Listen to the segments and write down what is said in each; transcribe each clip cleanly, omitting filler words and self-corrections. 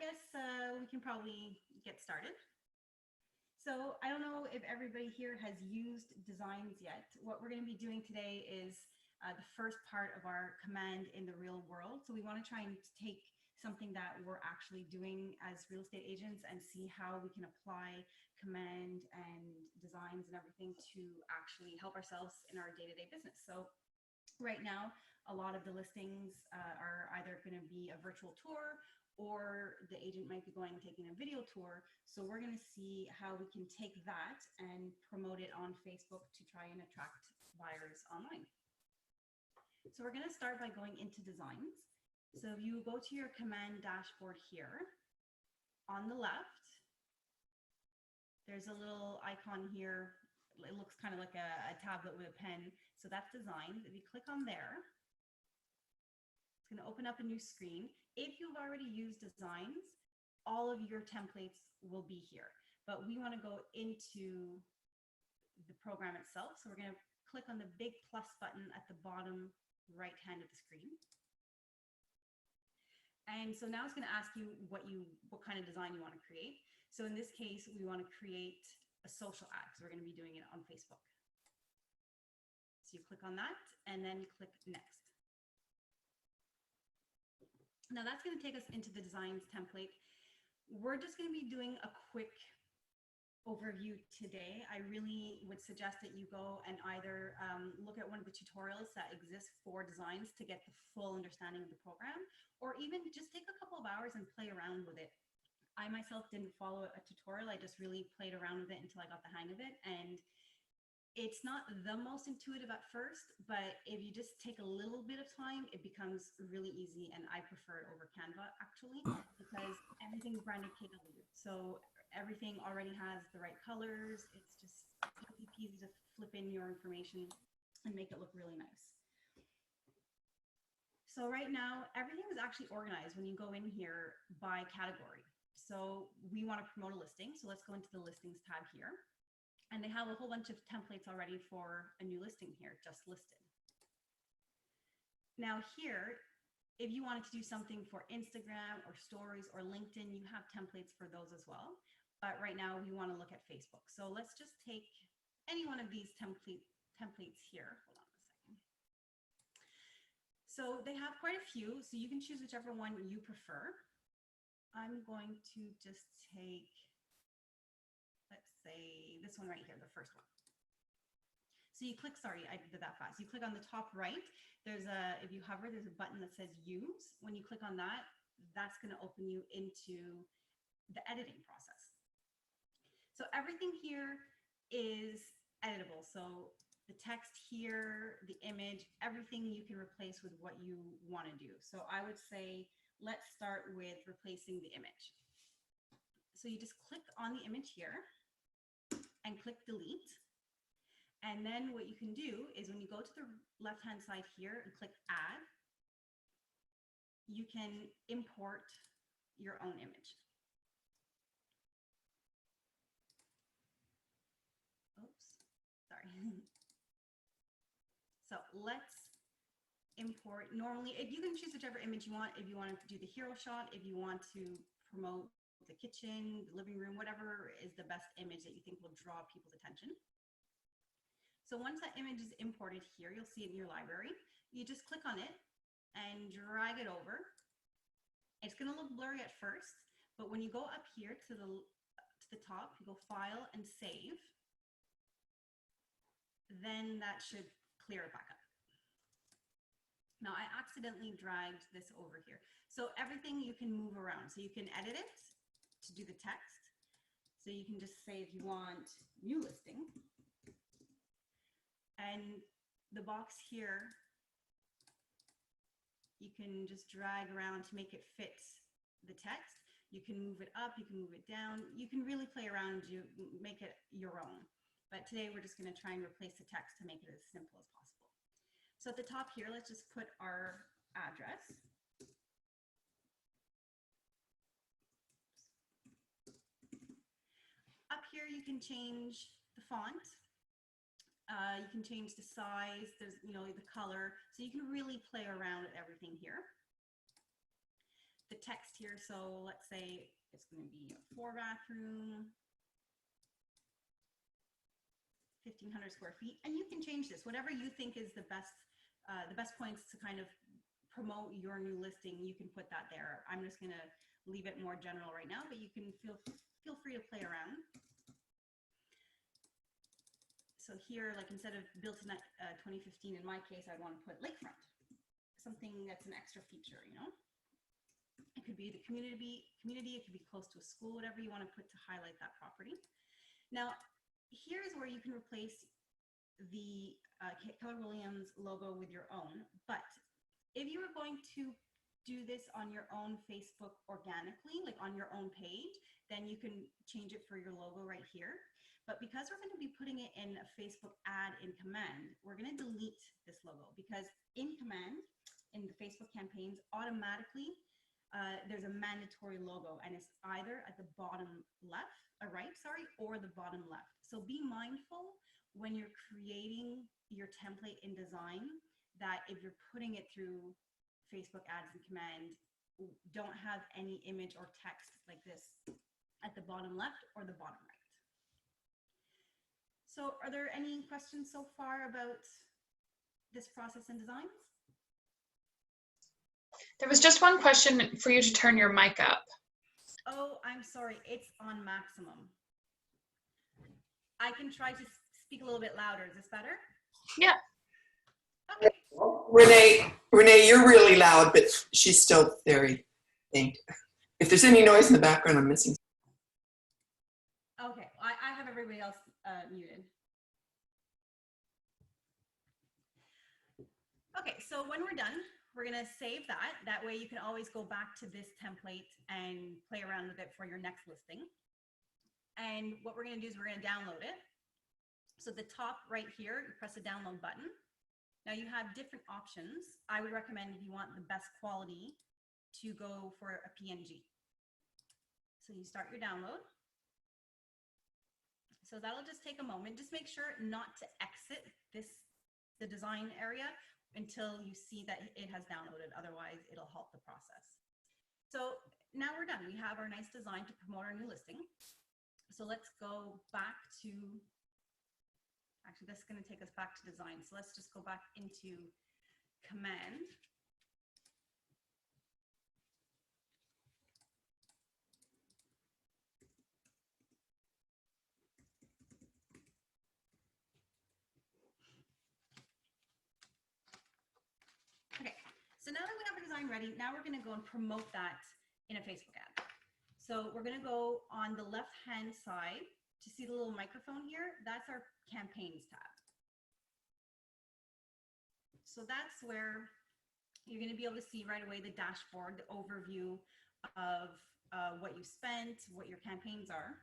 guess we can probably get started. So I don't know if everybody here has used Designs yet. What we're going to be doing today is the first part of our command in the real world. So we want to try and take something that we're actually doing as real estate agents and see how we can apply command and designs and everything to actually help ourselves in our day-to-day business. So right now, a lot of the listings are either going to be a virtual tour or the agent might be going and taking a video tour. So we're going to see how we can take that and promote it on Facebook to try and attract buyers online. So we're going to start by going into designs. So if you go to your command dashboard here, on the left, there's a little icon here. It looks kind of like a tablet with a pen. So that's designs. If you click on there, it's going to open up a new screen. If you've already used designs, all of your templates will be here. But we want to go into the program itself. So we're going to click on the big plus button at the bottom right hand of the screen. And so now it's going to ask you what kind of design you want to create. So in this case, we want to create a social ad because we're going to be doing it on Facebook. So you click on that and then click next. Now that's going to take us into the designs template. We're just going to be doing a quick overview today. I really would suggest that you go and either look at one of the tutorials that exist for designs to get the full understanding of the program, or even just take a couple of hours and play around with it. I myself didn't follow a tutorial. I just really played around with it until I got the hang of it. And it's not the most intuitive at first, but if you just take a little bit of time, it becomes really easy. And I prefer it over Canva actually, because everything's branded KW. So everything already has the right colors. It's just easy peasy to flip in your information and make it look really nice. So right now, everything is actually organized when you go in here by category. So we want to promote a listing. So let's go into the listings tab here. And they have a whole bunch of templates already for a new listing here, just listed. Now here, if you wanted to do something for Instagram or stories or LinkedIn, you have templates for those as well. But right now we want to look at Facebook. So let's just take any one of these templates here. Hold on a second. So they have quite a few, so you can choose whichever one you prefer. I'm going to just take, let's say this one right here, the first one. So you click, sorry, I did that fast. You click on the top right, if you hover, there's a button that says use. When you click on that, that's going to open you into the editing process. So everything here is editable. So the text here, the image, everything you can replace with what you want to do. So I would say, let's start with replacing the image. So you just click on the image here and click delete. And then what you can do is when you go to the left-hand side here and click add, you can import your own image. Oops, sorry. So let's import. Normally, if you can choose whichever image you want, if you want to do the hero shot, if you want to promote the kitchen, the living room, whatever is the best image that you think will draw people's attention. So once that image is imported here, you'll see it in your library. You just click on it and drag it over. It's going to look blurry at first, but when you go up here to the top, you go File and Save, then that should clear it back up. Now I accidentally dragged this over here. So everything you can move around. So you can edit it to do the text. So you can just say if you want new listing. And the box here, you can just drag around to make it fit the text. You can move it up, you can move it down. You can really play around, make it your own. But today we're just going to try and replace the text to make it as simple as possible. So at the top here, let's just put our address. Up here, you can change the font. You can change the size, there's, the color. So you can really play around with everything here. the text here. So let's say it's going to be a 4-bathroom, 1,500 square feet, and you can change this, whatever you think is the best points to kind of promote your new listing. You can put that there. I'm just going to leave it more general right now, but you can feel free to play around. So here, like instead of built in 2015, in my case, I'd want to put lakefront, something that's an extra feature, you know? It could be the community, it could be close to a school, whatever you want to put to highlight that property. Now, here's where you can replace the Keller Williams logo with your own. But if you were going to do this on your own Facebook organically, like on your own page, then you can change it for your logo right here. But because we're going to be putting it in a Facebook ad in Command, we're going to delete this logo, because in Command, in the Facebook campaigns, automatically there's a mandatory logo, and it's either at the bottom left, or the bottom left. So be mindful when you're creating your template in design that if you're putting it through Facebook ads in Command, don't have any image or text like this at the bottom left or the bottom right. So are there any questions so far about this process in designs? There was just one question for you to turn your mic up. Oh, I'm sorry, it's on maximum. I can try to speak a little bit louder. Is this better? Yeah. Okay. Renee, you're really loud, but she's still very faint. If there's any noise in the background, I'm missing. Okay, I have everybody else muted. Okay, so when we're done, we're gonna save that. That way you can always go back to this template and play around with it for your next listing. And what we're gonna do is we're gonna download it. So the top right here, you press the download button. Now you have different options. I would recommend, if you want the best quality, to go for a PNG. So you start your download. So that'll just take a moment. Just make sure not to exit the design area until you see that it has downloaded. Otherwise, it'll halt the process. So now we're done. We have our nice design to promote our new listing. So let's go back to, actually, that's going to take us back to design. So let's just go back into Command. Okay, so now that we have our design ready, now we're going to go and promote that in a Facebook ad. So we're going to go on the left-hand side to see the little microphone here. That's our campaigns tab. So that's where you're going to be able to see right away the dashboard, the overview of what you spent, what your campaigns are.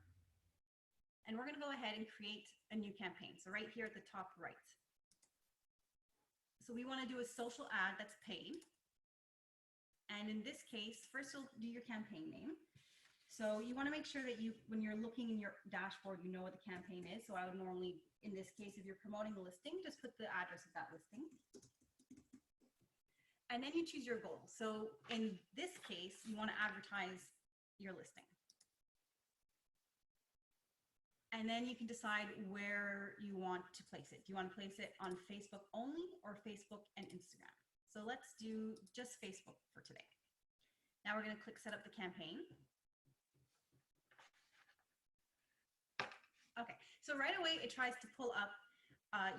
And we're going to go ahead and create a new campaign. So right here at the top right. So we want to do a social ad that's paid. And in this case, first you'll do your campaign name. So you want to make sure that when you're looking in your dashboard, you know what the campaign is. So I would normally, in this case, if you're promoting a listing, just put the address of that listing. And then you choose your goal. So in this case, you want to advertise your listing. And then you can decide where you want to place it. Do you want to place it on Facebook only or Facebook and Instagram? So let's do just Facebook for today. Now we're going to click set up the campaign. Okay, so right away it tries to pull up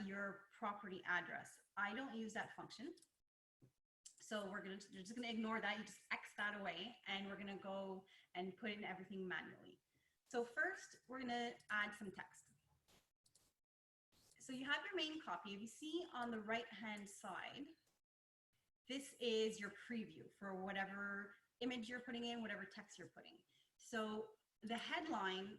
your property address. I don't use that function. So we're just going to ignore that. You just X that away, and we're going to go and put in everything manually. So first, we're going to add some text. So you have your main copy. If you see on the right-hand side, this is your preview for whatever image you're putting in, whatever text you're putting. So the headline,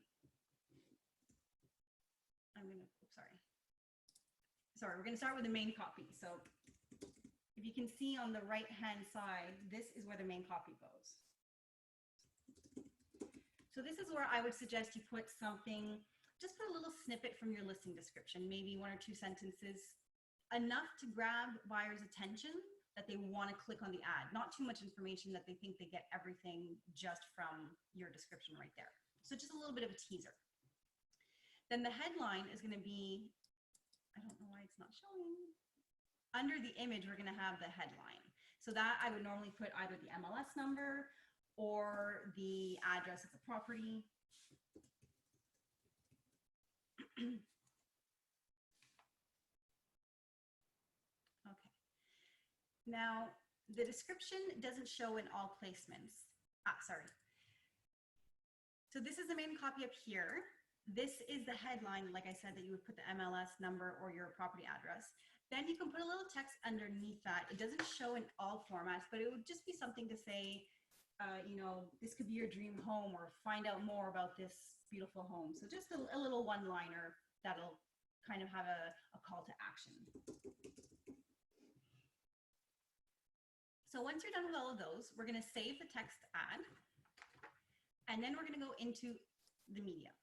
we're going to start with the main copy. So if you can see on the right-hand side, this is where the main copy goes. So this is where I would suggest you put something, just put a little snippet from your listing description, maybe 1 or 2 sentences, enough to grab buyers' attention that they want to click on the ad, not too much information that they think they get everything just from your description right there. So just a little bit of a teaser. Then the headline is going to be, I don't know why it's not showing. Under the image, we're going to have the headline. So that I would normally put either the MLS number or the address of the property. Okay. Now, the description doesn't show in all placements. Sorry. So this is the main copy up here. This is the headline, like I said, that you would put the MLS number or your property address. Then you can put a little text underneath that. It doesn't show in all formats, but it would just be something to say, you know, this could be your dream home, or find out more about this beautiful home. So just a little one-liner that'll kind of have a call to action. So once you're done with all of those, we're going to save the text ad, and then we're going to go into the media.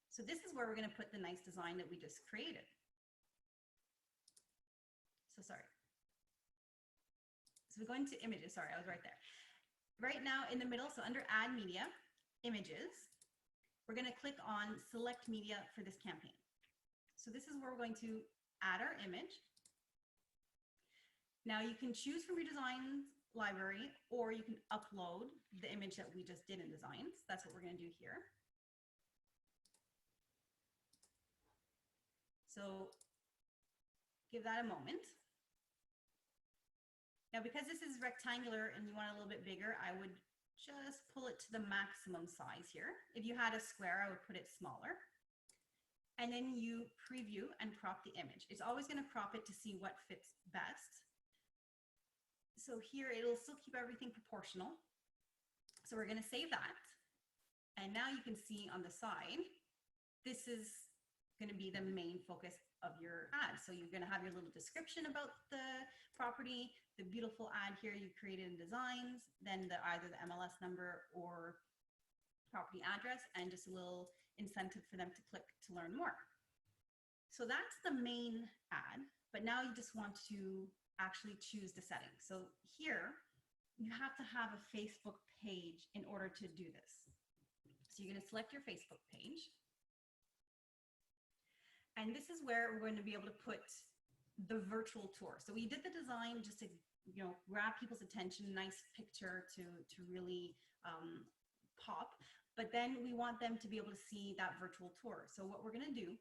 So this is where we're going to put the nice design that we just created. So sorry. So we go into images. Sorry, I was right there. Right now in the middle, so under add media, images, we're going to click on select media for this campaign. So this is where we're going to add our image. Now you can choose from your designs library, or you can upload the image that we just did in designs. That's what we're going to do here. So give that a moment. Now, because this is rectangular and you want it a little bit bigger, I would just pull it to the maximum size here. If you had a square, I would put it smaller. And then you preview and crop the image. It's always going to crop it to see what fits best. So here, it'll still keep everything proportional. So we're going to save that. And now you can see on the side, this is going to be the main focus of your ad. So you're going to have your little description about the property, the beautiful ad here you created in designs, then either the MLS number or property address, and just a little incentive for them to click to learn more. So that's the main ad, but now you just want to actually choose the settings. So here, you have to have a Facebook page in order to do this. So you're going to select your Facebook page. And this is where we're going to be able to put the virtual tour. So we did the design just to, you know, grab people's attention, nice picture to really pop. But then we want them to be able to see that virtual tour. So what we're going to do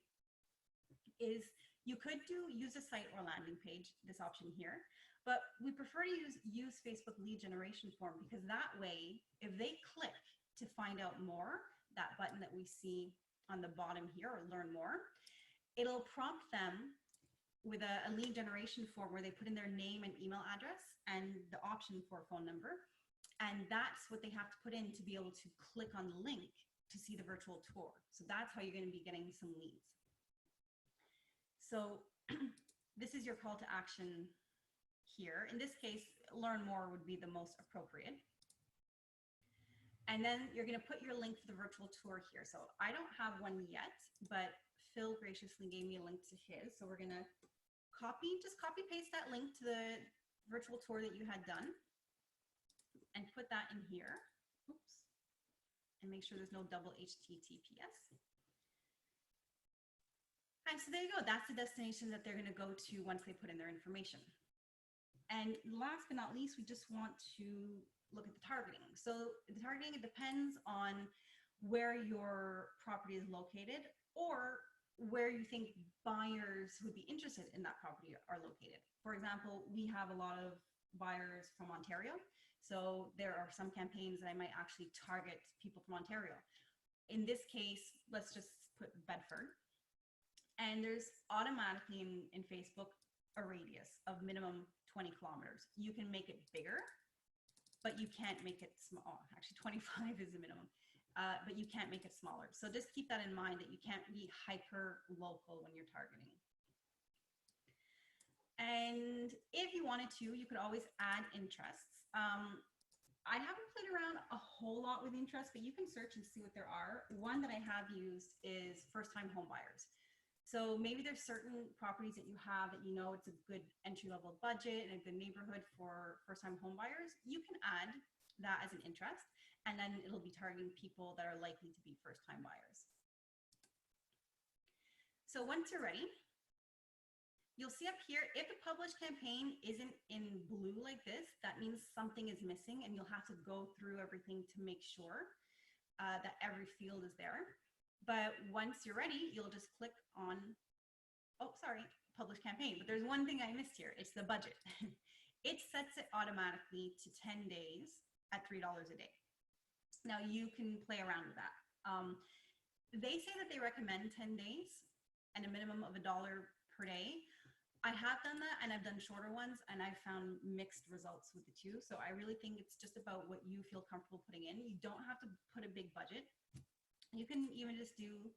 is you could use a site or landing page, this option here, but we prefer to use Facebook lead generation form, because that way, if they click to find out more, that button that we see on the bottom here, or learn more, it'll prompt them with a lead generation form where they put in their name and email address and the option for a phone number. And that's what they have to put in to be able to click on the link to see the virtual tour. So that's how you're going to be getting some leads. So this is your call to action here. In this case, learn more would be the most appropriate. And then you're going to put your link for the virtual tour here. So I don't have one yet, but Phil graciously gave me a link to his. So we're going to just copy paste that link to the virtual tour that you had done and put that in here. Oops. And make sure there's no double HTTPS. And so there you go. That's the destination that they're going to go to once they put in their information. And last but not least, we just want to look at the targeting. So the targeting, it depends on where your property is located, or where you think buyers who would be interested in that property are located. For example, we have a lot of buyers from Ontario. So there are some campaigns that I might actually target people from Ontario. In this case, let's just put Bedford. And there's automatically in Facebook a radius of minimum 20 kilometers. You can make it bigger, but you can't make it small. Actually, 25 is the minimum. But you can't make it smaller. So just keep that in mind, that you can't be hyper local when you're targeting. And if you wanted to, you could always add interests. I haven't played around a whole lot with interests, but you can search and see what there are. One that I have used is first-time home buyers. So maybe there's certain properties that you have that you know it's a good entry level budget and a good neighborhood for first time home buyers. You can add that as an interest, and then it'll be targeting people that are likely to be first time buyers. So once you're ready, you'll see up here, if the published campaign isn't in blue like this, that means something is missing and you'll have to go through everything to make sure that every field is there. But once you're ready, you'll just click on, oh, sorry, publish campaign. But there's one thing I missed here. It's the budget. It sets it automatically to 10 days at $3 a day. Now you can play around with that. They say that they recommend 10 days and a minimum of $1 per day. I have done that and I've done shorter ones and I've found mixed results with the two. So I really think it's just about what you feel comfortable putting in. You don't have to put a big budget. You can even just do,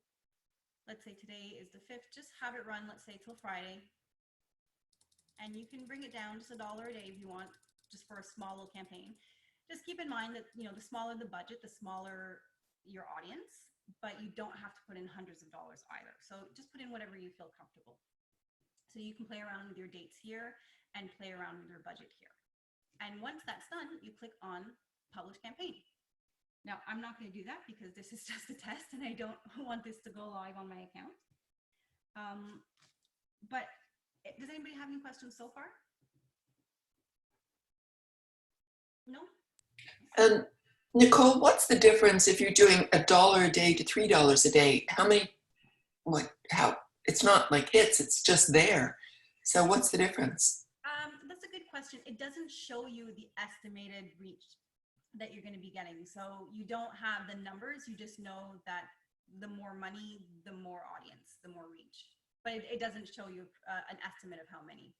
let's say today is the 5th, just have it run, let's say till Friday. And you can bring it down just $1 a day if you want, just for a small little campaign. Just keep in mind that, you know, the smaller the budget, the smaller your audience, but you don't have to put in hundreds of dollars either. So just put in whatever you feel comfortable. So you can play around with your dates here and play around with your budget here. And once that's done, you click on Publish Campaign. Now, I'm not going to do that because this is just a test and I don't want this to go live on my account. But does anybody have any questions so far? No? Nicole, what's the difference if you're doing $1 a day to $3 a day? How many, like, how, it's not like it's just there. So what's the difference? That's a good question. It doesn't show you the estimated reach that you're going to be getting. So you don't have the numbers. You just know that the more money, the more audience, the more reach. But it doesn't show you an estimate of how many.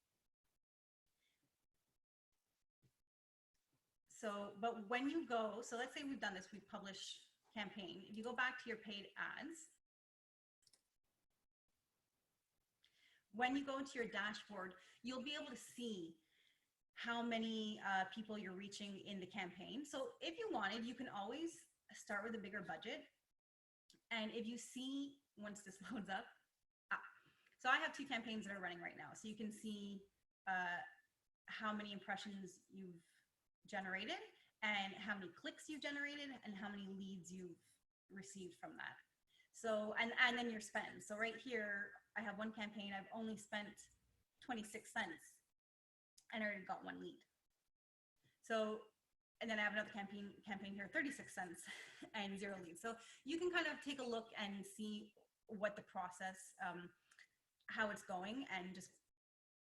So, but when you go, so let's say we've done this, we publish campaign. If you go back to your paid ads, when you go into your dashboard, you'll be able to see how many people you're reaching in the campaign. So if you wanted, you can always start with a bigger budget. And if you see, once this loads up, so I have 2 campaigns that are running right now. So you can see how many impressions you've generated and how many clicks you've generated and how many leads you've received from that. So, and then your spend. So right here, I have one campaign, I've only spent 26 cents and I already got 1 lead. So, and then I have another campaign here, 36 cents and 0 leads. So you can kind of take a look and see what the process, how it's going, and just,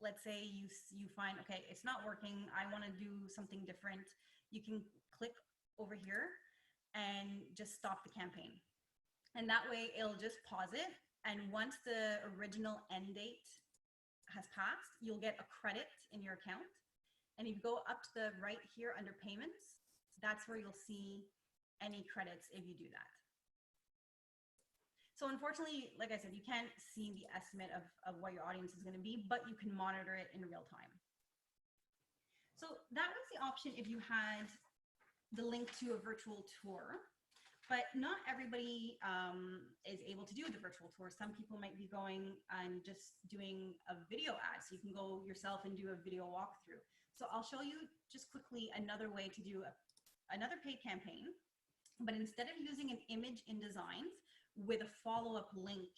let's say you find, okay, it's not working, I want to do something different. You can click over here and just stop the campaign. And that way it'll just pause it. And once the original end date has passed, you'll get a credit in your account. And if you go up to the right here under payments, that's where you'll see any credits if you do that. So unfortunately, like I said, you can't see the estimate of what your audience is going to be, but you can monitor it in real time. So that was the option if you had the link to a virtual tour, but not everybody is able to do the virtual tour. Some people might be going and just doing a video ad. So you can go yourself and do a video walkthrough. So I'll show you just quickly another way to do another paid campaign, but instead of using an image in Designs with a follow-up link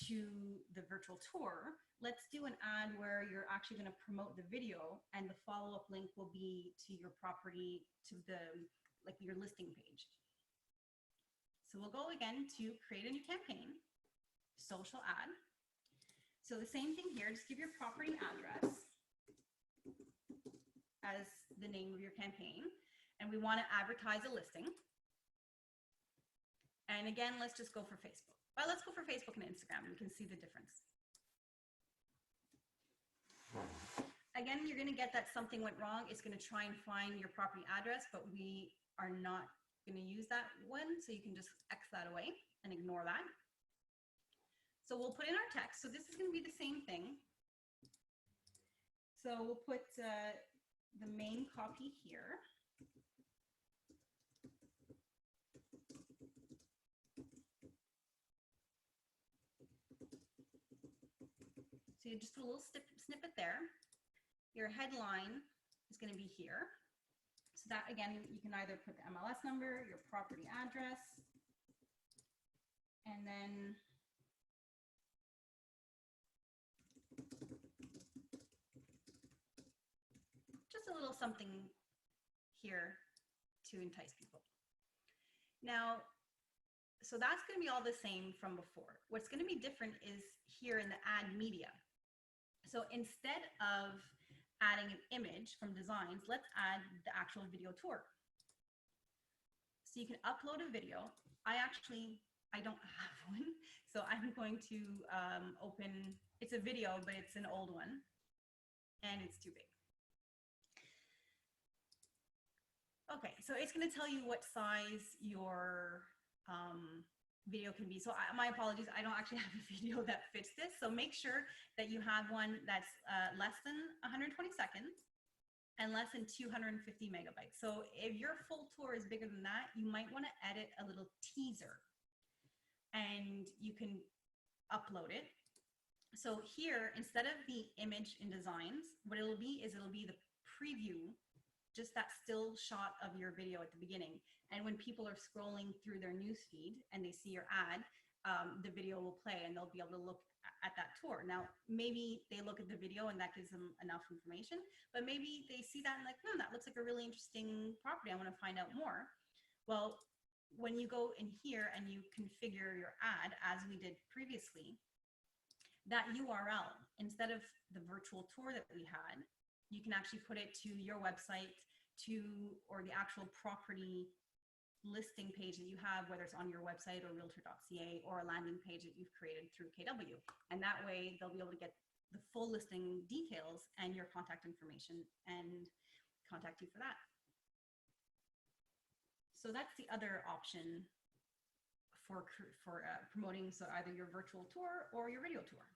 to the virtual tour, let's do an ad where you're actually going to promote the video and the follow-up link will be to your property, to the, like your listing page. So we'll go again to create a new campaign, social ad. So the same thing here, just give your property address as the name of your campaign. And we want to advertise a listing. And again, let's just go for Facebook. Well, let's go for Facebook and Instagram. We can see the difference. Again, you're going to get that something went wrong. It's going to try and find your property address, but we are not going to use that one. So you can just X that away and ignore that. So we'll put in our text. So this is going to be the same thing. So we'll put the main copy here. So you just put a little snippet there. Your headline is going to be here. So that, again, you can either put the MLS number, your property address, and then just a little something here to entice people. Now, so that's going to be all the same from before. What's going to be different is here in the ad media. So instead of adding an image from designs, let's add the actual video tour. So you can upload a video. I don't have one. So I'm going to open, it's a video, but it's an old one and it's too big. Okay, so it's going to tell you what size your video can be. So my apologies, I don't actually have a video that fits this. So make sure that you have one that's less than 120 seconds and less than 250 megabytes. So if your full tour is bigger than that, you might want to edit a little teaser and you can upload it. So here, instead of the image in designs, what it'll be is it'll be the preview, just that still shot of your video at the beginning. And when people are scrolling through their newsfeed and they see your ad, the video will play and they'll be able to look at that tour. Now, maybe they look at the video and that gives them enough information, but maybe they see that and like, that looks like a really interesting property. I want to find out more. Well, when you go in here and you configure your ad as we did previously, that URL, instead of the virtual tour that we had, you can actually put it to your website or the actual property listing page that you have, whether it's on your website or realtor.ca or a landing page that you've created through KW. And that way they'll be able to get the full listing details and your contact information and contact you for that. So that's the other option for promoting, so either your virtual tour or your video tour.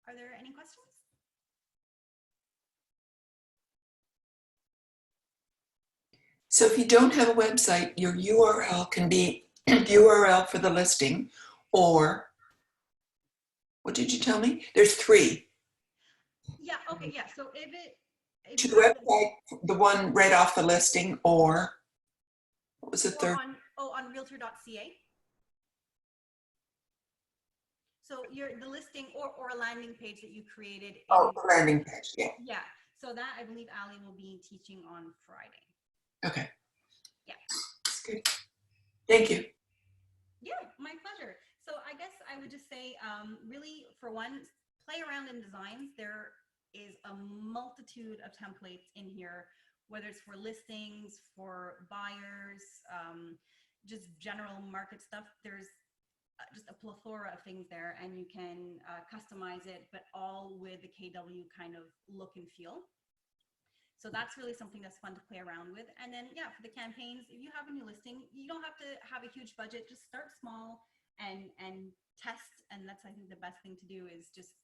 Are there any questions? So if you don't have a website, your URL can be URL for the listing, or what did you tell me? There's 3. Yeah, okay, yeah. So if To the you have website, the one right off the listing, or what was the third? on realtor.ca. So the listing or a landing page that you created. Oh, the landing page, yeah. Yeah, so that I believe Ali will be teaching on Friday. Okay. Yeah. That's good. Thank you. Yeah, my pleasure. So I guess I would just say, really, for one, play around in designs. There is a multitude of templates in here, whether it's for listings, for buyers, just general market stuff. There's just a plethora of things there, and you can customize it, but all with the KW kind of look and feel. So that's really something that's fun to play around with. And then, yeah, for the campaigns, if you have a new listing, you don't have to have a huge budget. Just start small and test. And that's, I think, the best thing to do is just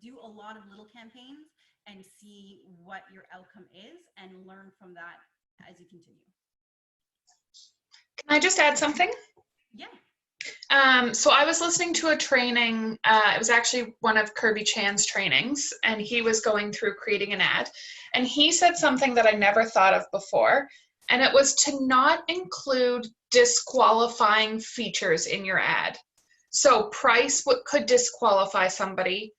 do a lot of little campaigns and see what your outcome is and learn from that as you continue. Can I just add something? Yeah. So I was listening to a training, it was actually one of Kirby Chan's trainings, and he was going through creating an ad, and he said something that I never thought of before, and it was to not include disqualifying features in your ad. So price could disqualify somebody,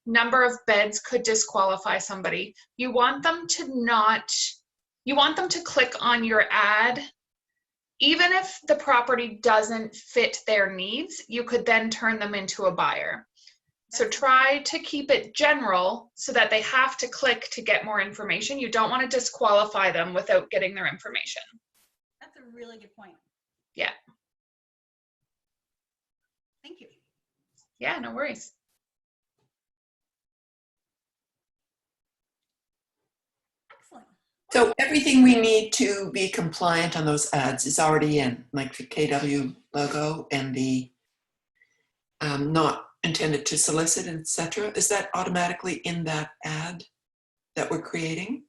number of beds could disqualify somebody. You want them to click on your ad. Even if the property doesn't fit their needs, you could then turn them into a buyer. So try to keep it general so that they have to click to get more information. You don't want to disqualify them without getting their information. That's a really good point. Yeah. Thank you. Yeah, no worries. Excellent. So everything we need to be compliant on those ads is already in, like the KW logo and the not intended to solicit, etc. Is that automatically in that ad that we're creating?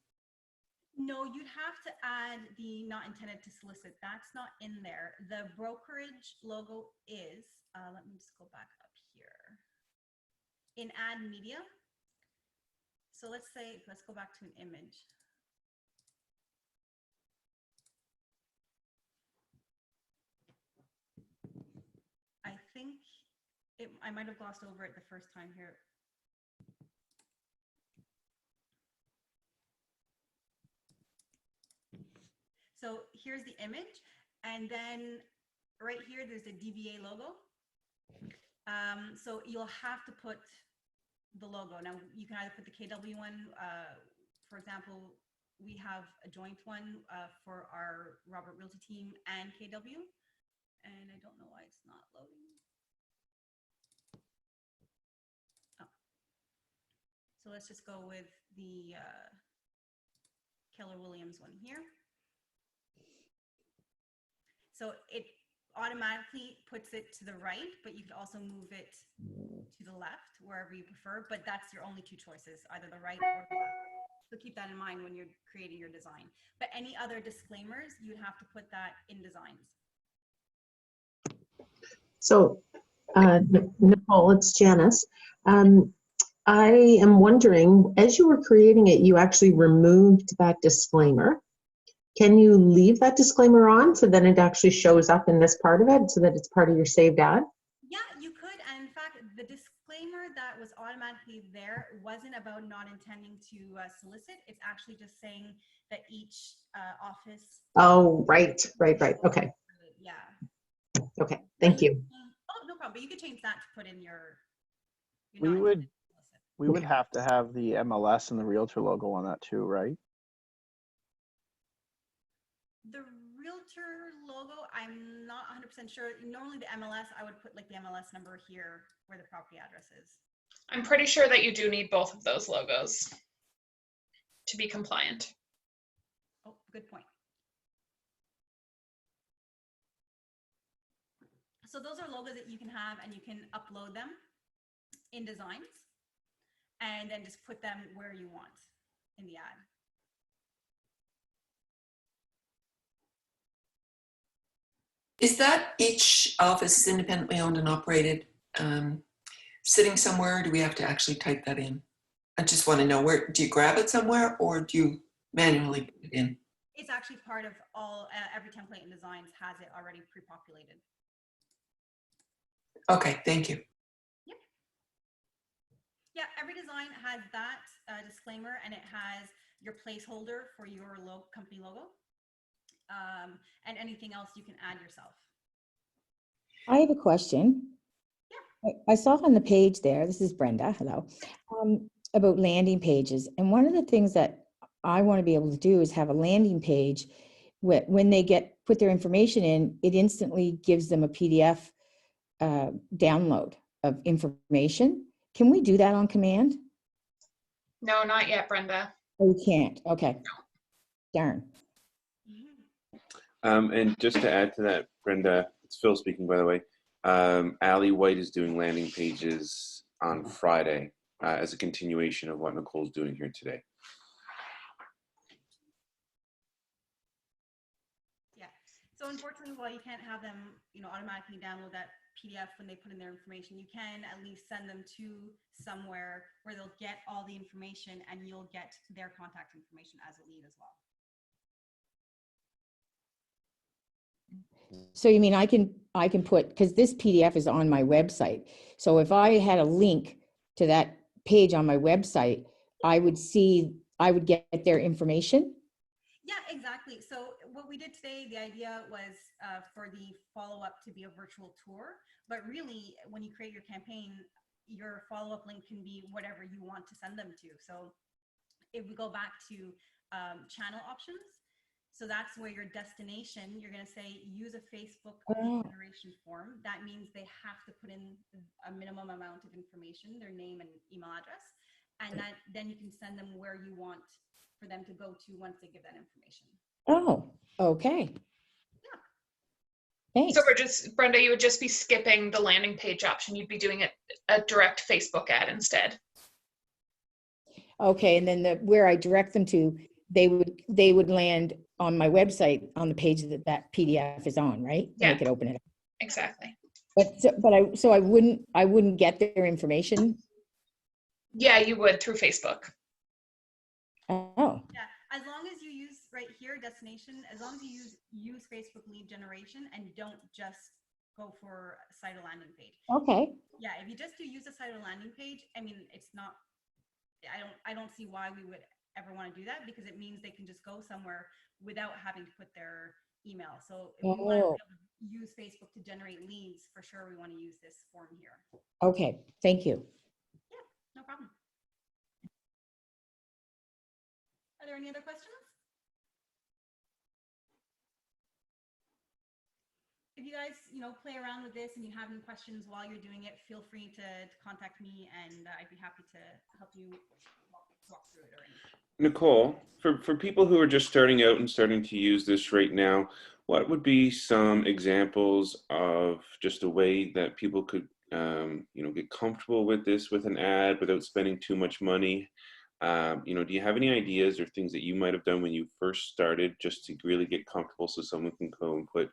No, you'd have to add the not intended to solicit. That's not in there. The brokerage logo is, let me just go back up here. In add media. So let's go back to an image. I think I might have glossed over it the first time here. So here's the image, and then right here, there's a DVA logo. So you'll have to put the logo. Now you can either put the KW one, for example, we have a joint one for our Robert Realty team and KW, and I don't know why it's not loading. Oh. So let's just go with the Keller Williams one here. So it automatically puts it to the right, but you could also move it to the left, wherever you prefer, but that's your only two choices, either the right or the left. So keep that in mind when you're creating your design. But any other disclaimers, you'd have to put that in designs. So, Nicole, it's Janice. I am wondering, as you were creating it, you actually removed that disclaimer. Can you leave that disclaimer on so then it actually shows up in this part of it so that it's part of your saved ad? Yeah, you could. And in fact, the disclaimer that was automatically there wasn't about not intending to solicit. It's actually just saying that each office. Oh, right. Okay. Yeah. Okay. Thank you. Oh, no problem. But you could change that to put in your We would have to have the MLS and the realtor logo on that too, right? The realtor logo, I'm not 100% sure. Normally the MLS, I would put like the MLS number here where the property address is. I'm pretty sure that you do need both of those logos to be compliant. Oh, good point. So those are logos that you can have and you can upload them in designs and then just put them where you want in the ad. Is that each office is independently owned and operated, sitting somewhere? Or do we have to actually type that in? I just want to know, where do you grab it somewhere or do you manually put it in? It's actually part of all, every template in designs has it already pre-populated. Okay, thank you. Yep. Yeah, every design has that disclaimer, and it has your placeholder for your company logo. And anything else you can add yourself. I have a question. Yeah. I saw on the page there, this is Brenda, hello, about landing pages. And one of the things that I want to be able to do is have a landing page when they put their information in, it instantly gives them a PDF download of information. Can we do that on command? No, not yet, Brenda. Oh, you can't. Okay. Darn. And just to add to that, Brenda, it's Phil speaking, by the way. Allie White is doing landing pages on Friday as a continuation of what Nicole's doing here today. Yeah. So unfortunately, while you can't have them, automatically download that PDF when they put in their information, you can at least send them to somewhere where they'll get all the information and you'll get their contact information as a lead as well. So you mean I can put, because this PDF is on my website. So if I had a link to that page on my website, I would get their information? Yeah, exactly. So what we did today, the idea was for the follow-up to be a virtual tour, but really when you create your campaign, your follow-up link can be whatever you want to send them to. So if we go back to channel options, so that's where your destination, you're going to say, use a Facebook lead generation form. That means they have to put in a minimum amount of information, their name and email address. And then you can send them where you want for them to go to once they give that information. Oh, okay. Yeah. Thanks. So Brenda, you would just be skipping the landing page option. You'd be doing a direct Facebook ad instead. Okay, and then where I direct them to, they would land on my website on the page that PDF is on, right? And Yeah. they could open it up. Exactly. So I wouldn't get their information. Yeah, you would through Facebook. Oh, Yeah, as long as you use right here, destination, as long as you use Facebook lead generation and don't just go for a site or landing page. okay. Yeah, if you just do use a site or landing page, I mean, it's not, I don't see why we would ever want to do that, because it means they can just go somewhere without having to put their email. So if we want to be able to use Facebook to generate leads, for sure we want to use this form here. Okay, thank you. No problem. Are there any other questions? If you guys, play around with this and you have any questions while you're doing it, feel free to contact me, and I'd be happy to help you walk through it or anything. Nicole, for people who are just starting out and starting to use this right now, what would be some examples of just a way that people could, get comfortable with this, with an ad without spending too much money? Do you have any ideas or things that you might have done when you first started just to really get comfortable so someone can go and put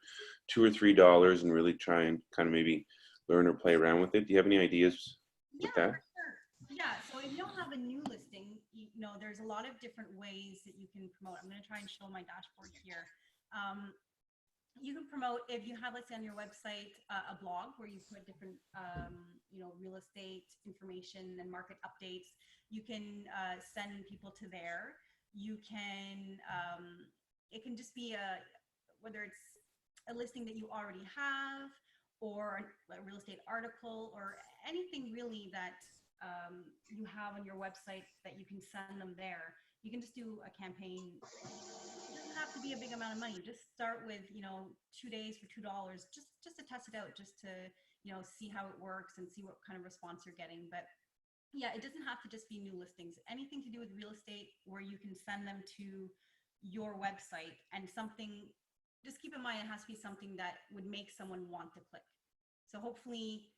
$2 or $3 and really try and kind of maybe learn or play around with it? Do you have any ideas with that? For sure. Yeah, so if you don't have a new listing, there's a lot of different ways that you can promote. I'm going to try and show my dashboard here. You can promote, if you have, let's say on your website, a blog where you put different, real estate information and market updates. You can send people to there. You can, it can just be whether it's a listing that you already have, or a real estate article, or anything really that you have on your website that you can send them there. You can just do a campaign. It doesn't have to be a big amount of money. Just start with, 2 days for $2, just to test it out, just to, see how it works and see what kind of response you're getting. But yeah, it doesn't have to just be new listings. Anything to do with real estate where you can send them to your website, and something, just keep in mind, it has to be something that would make someone want to click. So hopefully,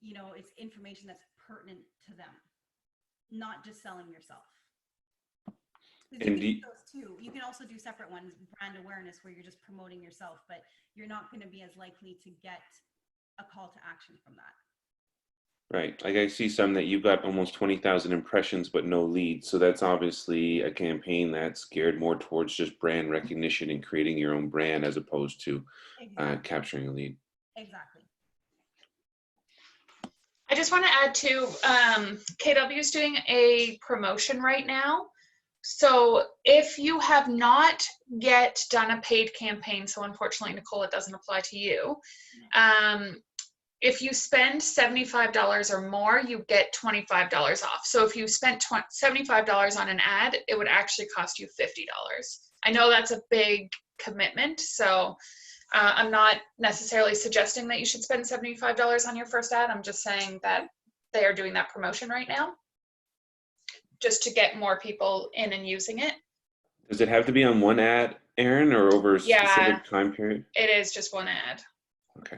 it's information that's pertinent to them, not just selling yourself. And Those too. You can also do separate ones, brand awareness, where you're just promoting yourself, but you're not going to be as likely to get a call to action from that. Right. Like I see some that you've got almost 20,000 impressions, but no leads. So that's obviously a campaign that's geared more towards just brand recognition and creating your own brand, as opposed to capturing a lead. Exactly. I just want to add too, KW is doing a promotion right now. So if you have not yet done a paid campaign, so unfortunately, Nicole, it doesn't apply to you. If you spend $75 or more, you get $25 off. So if you spent $75 on an ad, it would actually cost you $50. I know that's a big commitment, so I'm not necessarily suggesting that you should spend $75 on your first ad. I'm just saying that they are doing that promotion right now, just to get more people in and using it. Does it have to be on one ad, Erin, or over a specific time period? It is just one ad. Okay.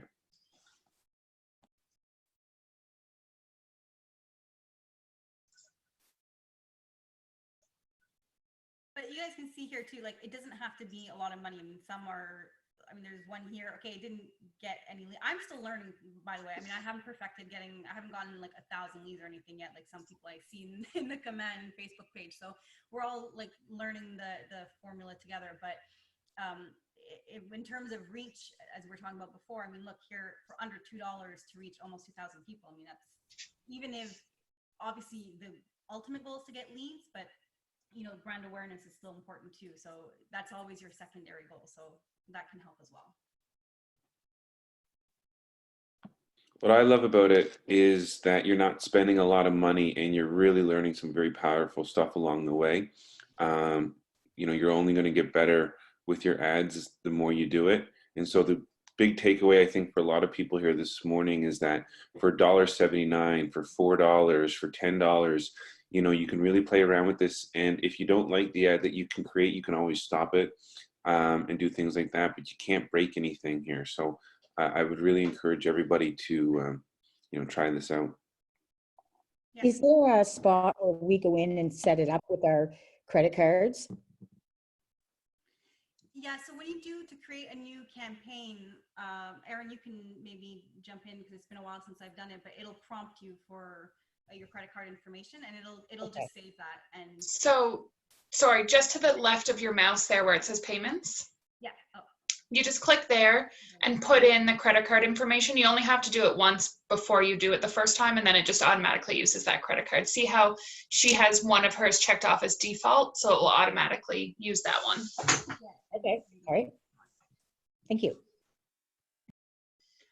But you guys can see here too, like, it doesn't have to be a lot of money. I mean, there's one here. Okay, it didn't get any. I'm still learning, by the way. I mean, I haven't gotten like 1,000 leads or anything yet, like some people I've seen in the command Facebook page. So we're all like learning the formula together. But in terms of reach, as we were talking about before, I mean, look here, for under $2 to reach almost 2,000 people. I mean, that's, even if obviously the ultimate goal is to get leads, but brand awareness is still important too. So that's always your secondary goal. So that can help as well. What I love about it is that you're not spending a lot of money and you're really learning some very powerful stuff along the way. You're only going to get better with your ads the more you do it. And so the big takeaway, I think, for a lot of people here this morning is that for $1.79, for $4, for $10, you can really play around with this. And if you don't like the ad that you can create, you can always stop it and do things like that. But you can't break anything here. So I would really encourage everybody to, try this out. Yeah. Is there a spot where we go in and set it up with our credit cards? Yeah, so when you do to create a new campaign, Erin, you can maybe jump in because it's been a while since I've done it, but it'll prompt you for your credit card information, and it'll Okay. just save that. And So, sorry, just to the left of your mouse there where it says payments, yeah, oh, you just click there and put in the credit card information. You only have to do it once before you do it the first time, and then it just automatically uses that credit card. See how she has one of hers checked off as default, so it will automatically use that one. yeah. Okay, all right. Thank you.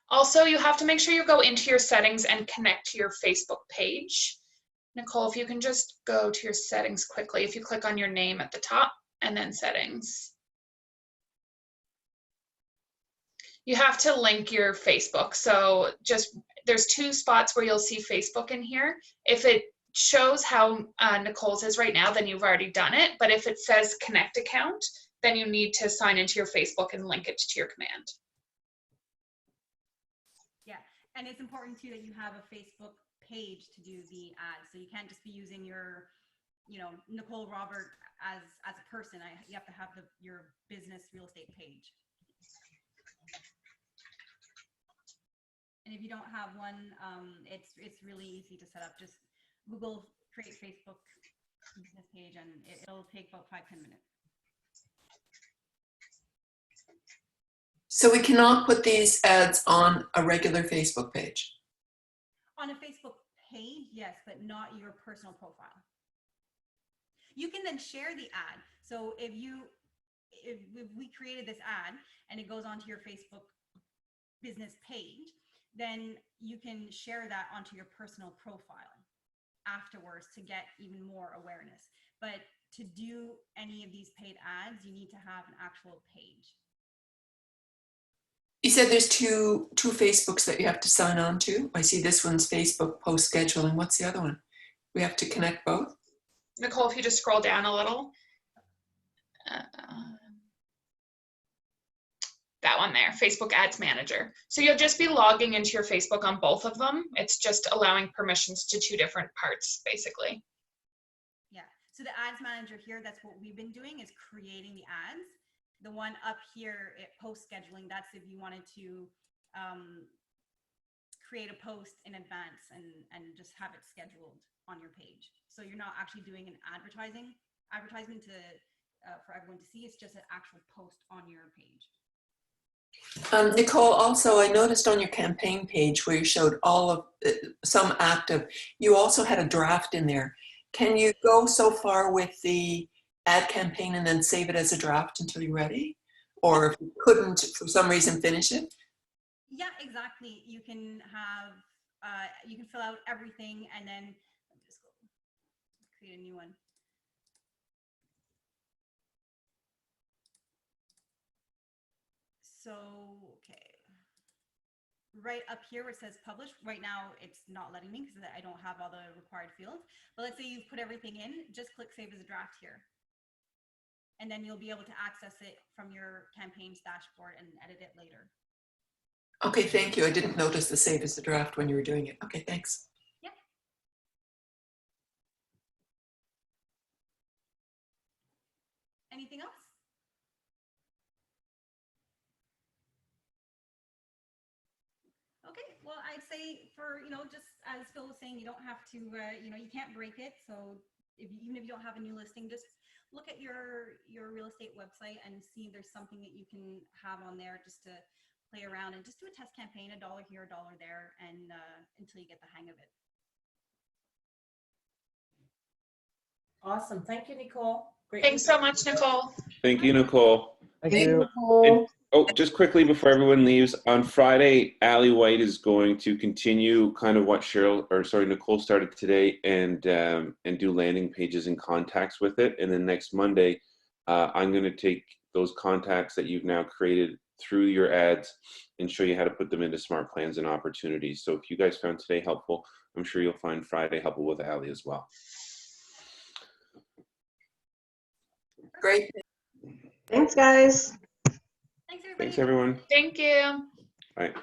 Also, you have to make sure you go into your settings and connect to your Facebook page. Nicole, if you can just go to your settings quickly, if you click on your name at the top and then settings. You have to link your Facebook. So just, there's 2 spots where you'll see Facebook in here. If it shows how Nicole's is right now, then you've already done it. But if it says connect account, then you need to sign into your Facebook and link it to your command. Yeah, and it's important too that you have a Facebook page to do the ads. So you can't just be using your, Nicole Robert as a person. You have to have your business real estate page. And if you don't have one, it's really easy to set up. Just Google create Facebook business page, and it'll take about 5-10 minutes. So we cannot put these ads on a regular Facebook page. On a Facebook page, yes, but not your personal profile. You can then share the ad. So if we created this ad and it goes onto your Facebook business page, then you can share that onto your personal profile afterwards to get even more awareness. But to do any of these paid ads, you need to have an actual page. You said there's two Facebooks that you have to sign on to. I see this one's Facebook post scheduling. What's the other one? We have to connect both? Nicole, if you just scroll down a little. That one there, Facebook Ads Manager. So you'll just be logging into your Facebook on both of them. It's just allowing permissions to 2 different parts, basically. Yeah, so the ads manager here, that's what we've been doing, is creating the ads. The one up here, post scheduling, that's if you wanted to create a post in advance and just have it scheduled on your page. So you're not actually doing an advertisement for everyone to see. It's just an actual post on your page. Nicole, also, I noticed on your campaign page where you showed all of some active, you also had a draft in there. Can you go so far with the ad campaign and then save it as a draft until you're ready? Or if you couldn't, for some reason, finish it? Yeah, exactly. You can have, you can fill out everything and then just go create a new one. So, okay. Right up here where it says publish, right now it's not letting me because I don't have all the required fields. But let's say you've put everything in, just click save as a draft here. And then you'll be able to access it from your campaigns dashboard and edit it later. Okay, thank you. I didn't notice the save as a draft when you were doing it. Okay, thanks. Yep. Anything else? Okay, well, I'd say for, just as Phil was saying, you don't have to, you can't break it. So even if you don't have a new listing, just look at your real estate website and see if there's something that you can have on there just to play around and just do a test campaign, $1 here, $1 there, and until you get the hang of it. Awesome. Thank you, Nicole. Great. Thanks so much, Nicole. Thank you, Nicole. Thank you. And, just quickly before everyone leaves, on Friday, Allie White is going to continue kind of what Nicole started today and do landing pages and contacts with it. And then next Monday, I'm going to take those contacts that you've now created through your ads and show you how to put them into smart plans and opportunities. So if you guys found today helpful, I'm sure you'll find Friday helpful with Allie as well. Great. Thanks, guys. Thanks, everybody. Thanks, everyone. Thank you. Bye.